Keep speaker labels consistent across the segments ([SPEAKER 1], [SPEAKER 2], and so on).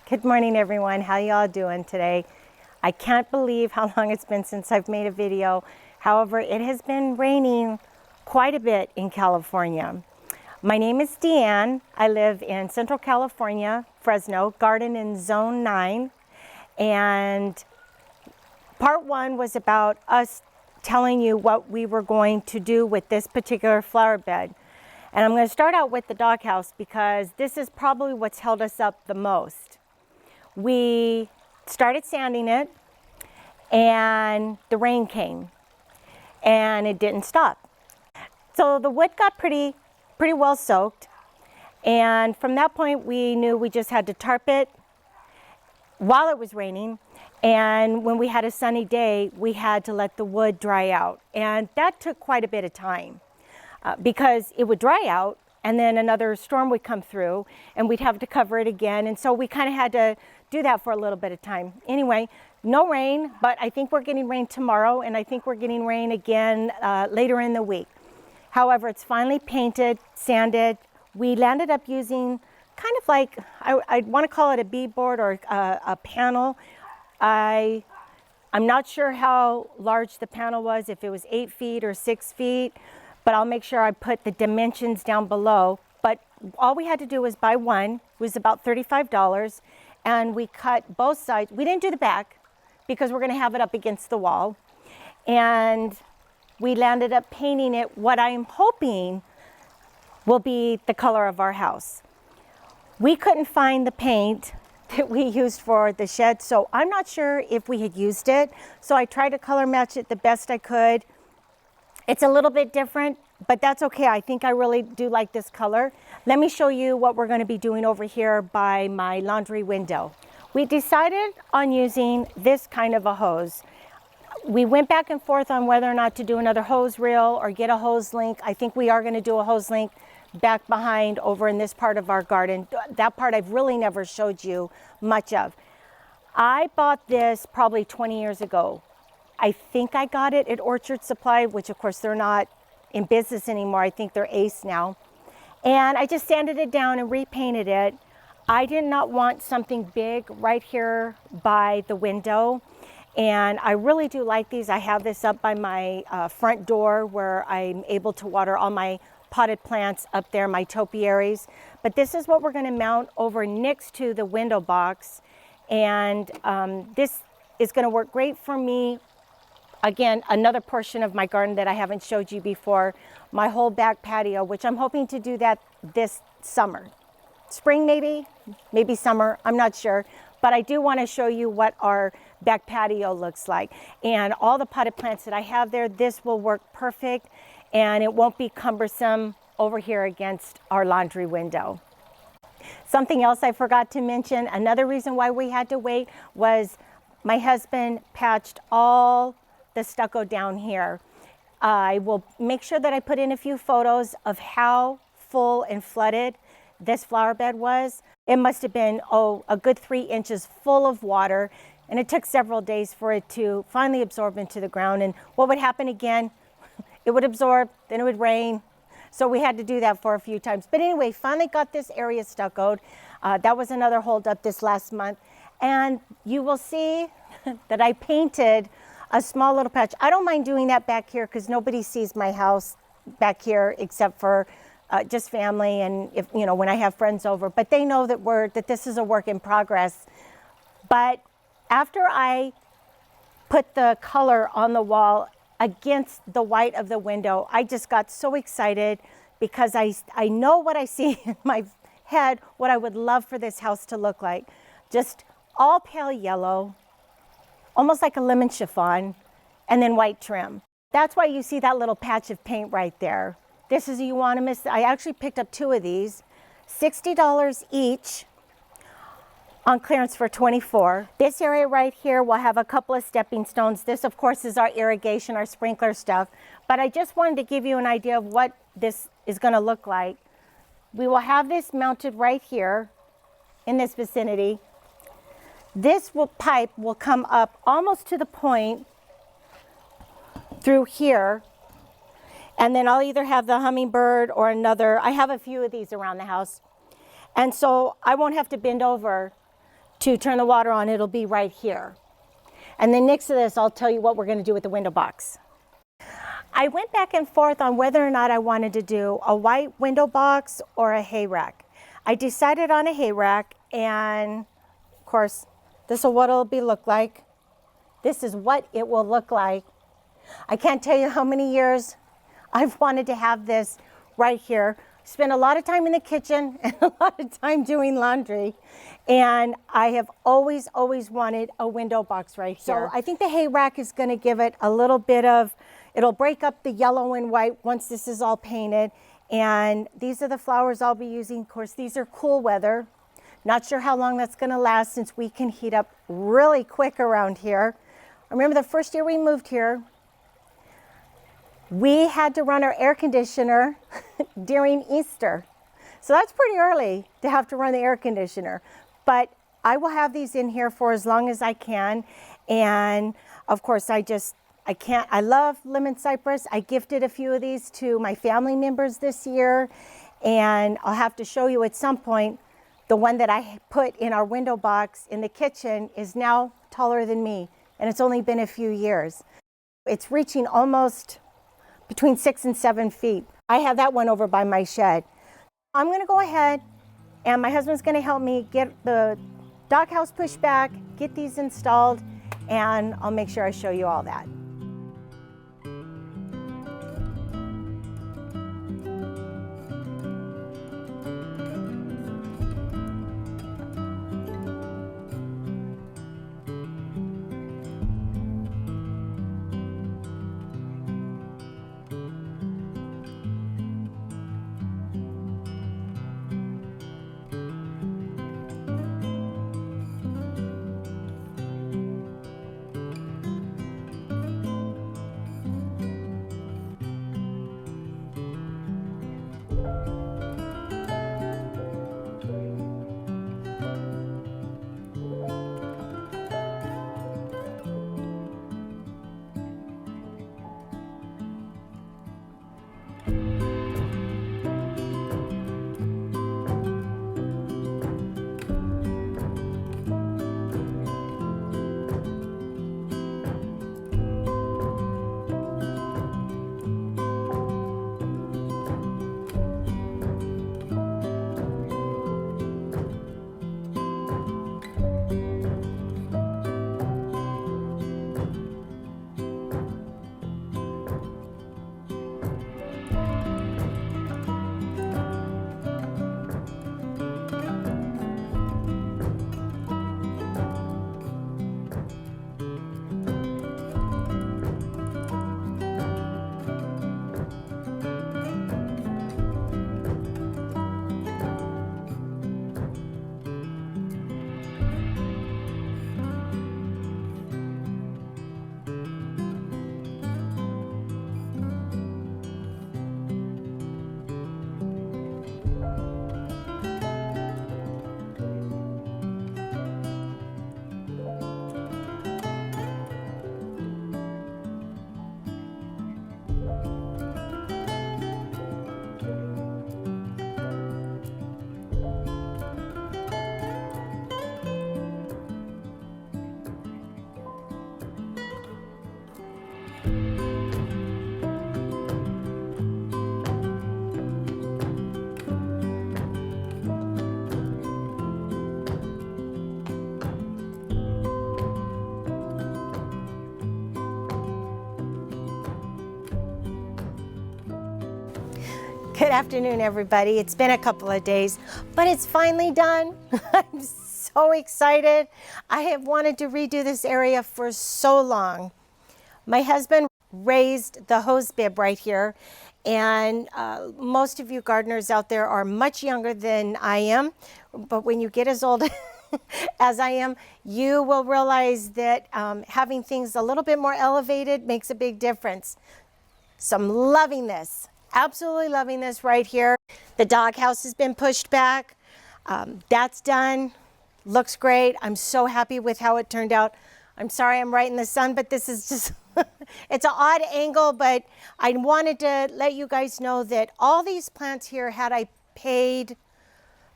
[SPEAKER 1] Good morning, everyone. How y'all doing today? I can't believe how long it's been since I've made a video. However, it has been raining quite a bit in California. My name is Deanne. I live in Central California, Fresno, garden in Zone 9. And part one was about us telling you what we were going to do with this particular flower bed. And I'm going to start out with the doghouse because this is probably what's held us up the most. We started sanding it and the rain came and it didn't stop. So the wood got pretty well soaked, and from that point we knew we just had to tarp it while it was raining, and when we had a sunny day we had to let the wood dry out, and that took quite a bit of time because it would dry out and then another storm would come through and we'd have to cover it again, and so we kind of had to do that for a little bit of time. Anyway, no rain, but I think we're getting rain tomorrow, and I think we're getting rain again later in the week. However, it's finally painted, sanded. We landed up using kind of like, I want to call it a beadboard or a panel. I'm not sure how large the panel was, if it was 8 feet or 6 feet, but I'll make sure I put the dimensions down below. But all we had to do was buy one. It was about $35. And we cut both sides. We didn't do the back because we're going to have it up against the wall. And we landed up painting it what I'm hoping will be the color of our house. We couldn't find the paint that we used for the shed, so I'm not sure if we had used it. So I tried to color match it the best I could. It's a little bit different, but that's okay. I think I really do like this color. Let me show you what we're going to be doing over here by my laundry window. We decided on using this kind of a hose. We went back and forth on whether or not to do another hose reel or get a hose link. I think we are going to do a hose link back behind over in this part of our garden. That part I've really never showed you much of. I bought this probably 20 years ago. I think I got it at Orchard Supply, which of course they're not in business anymore. I think they're Ace now. And I just sanded it down and repainted it. I did not want something big right here by the window. And I really do like these. I have this up by my front door where I'm able to water all my potted plants up there, my topiaries. But this is what we're going to mount over next to the window box. And this is going to work great for me. Again, another portion of my garden that I haven't showed you before, my whole back patio, which I'm hoping to do that this summer. Spring maybe summer, I'm not sure. But I do want to show you what our back patio looks like. And all the potted plants that I have there, this will work perfect, and it won't be cumbersome over here against our laundry window. Something else I forgot to mention, another reason why we had to wait was my husband patched all the stucco down here. I will make sure that I put in a few photos of how full and flooded this flower bed was. It must have been, a good 3 inches full of water, and it took several days for it to finally absorb into the ground. And what would happen again, it would absorb, then it would rain. So we had to do that for a few times. But anyway, finally got this area stuccoed. That was another holdup this last month. And you will see that I painted a small little patch. I don't mind doing that back here because nobody sees my house back here except for just family and if when I have friends over. But they know that this is a work in progress. But after I put the color on the wall against the white of the window, I just got so excited because I know what I see in my head, what I would love for this house to look like. Just all pale yellow, almost like a lemon chiffon, and then white trim. That's why you see that little patch of paint right there. This is euonymus. I actually picked up 2 of these, $60 each, on clearance for $24. This area right here will have a couple of stepping stones. This, of course, is our irrigation, our sprinkler stuff. But I just wanted to give you an idea of what this is going to look like. We will have this mounted right here in this vicinity. This pipe will come up almost to the point through here, and then I'll either have the hummingbird or another. I have a few of these around the house, and so I won't have to bend over to turn the water on, it'll be right here. And then next to this, I'll tell you what we're going to do with the window box. I went back and forth on whether or not I wanted to do a white window box or a hay rack. I decided on a hay rack, and of course, this is what it'll look like. This is what it will look like. I can't tell you how many years I've wanted to have this right here. Spent a lot of time in the kitchen and a lot of time doing laundry. And I have always wanted a window box right here. So I think the hay rack is going to give it a little bit of, it'll break up the yellow and white once this is all painted. And these are the flowers I'll be using. Of course, these are cool weather. Not sure how long that's going to last since we can heat up really quick around here. I remember the first year we moved here, we had to run our air conditioner during Easter. So that's pretty early to have to run the air conditioner. But I will have these in here for as long as I can. And of course, I love lemon cypress. I gifted a few of these to my family members this year. And I'll have to show you at some point, the one that I put in our window box in the kitchen is now taller than me. And it's only been a few years. It's reaching almost between 6 and 7 feet. I have that one over by my shed. I'm gonna go ahead and my husband's gonna help me get the doghouse pushed back, get these installed, and I'll make sure I show you all that. Good afternoon, everybody. It's been a couple of days, but it's finally done. I'm so excited. I have wanted to redo this area for so long. My husband raised the hose bib right here, and most of you gardeners out there are much younger than I am, but when you get as old as I am, you will realize that having things a little bit more elevated makes a big difference. So I'm loving this. Absolutely loving this right here. The doghouse has been pushed back. That's done. Looks great. I'm so happy with how it turned out. I'm sorry I'm right in the sun, but this is just, it's an odd angle, but I wanted to let you guys know that all these plants here, had I paid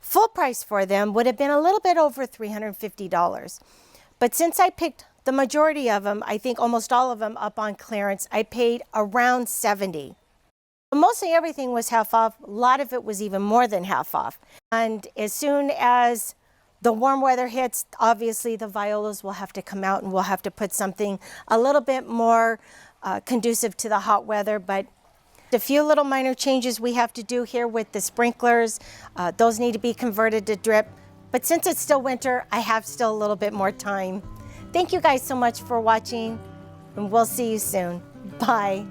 [SPEAKER 1] Full price for them would have been a little bit over $350. But since I picked the majority of them, I think almost all of them up on clearance, I paid around $70. Mostly everything was half off. A lot of it was even more than half off. And as soon as the warm weather hits, obviously the violas will have to come out and we'll have to put something a little bit more conducive to the hot weather. But a few little minor changes we have to do here with the sprinklers. Those need to be converted to drip. But since it's still winter, I have still a little bit more time. Thank you guys so much for watching, and we'll see you soon. Bye.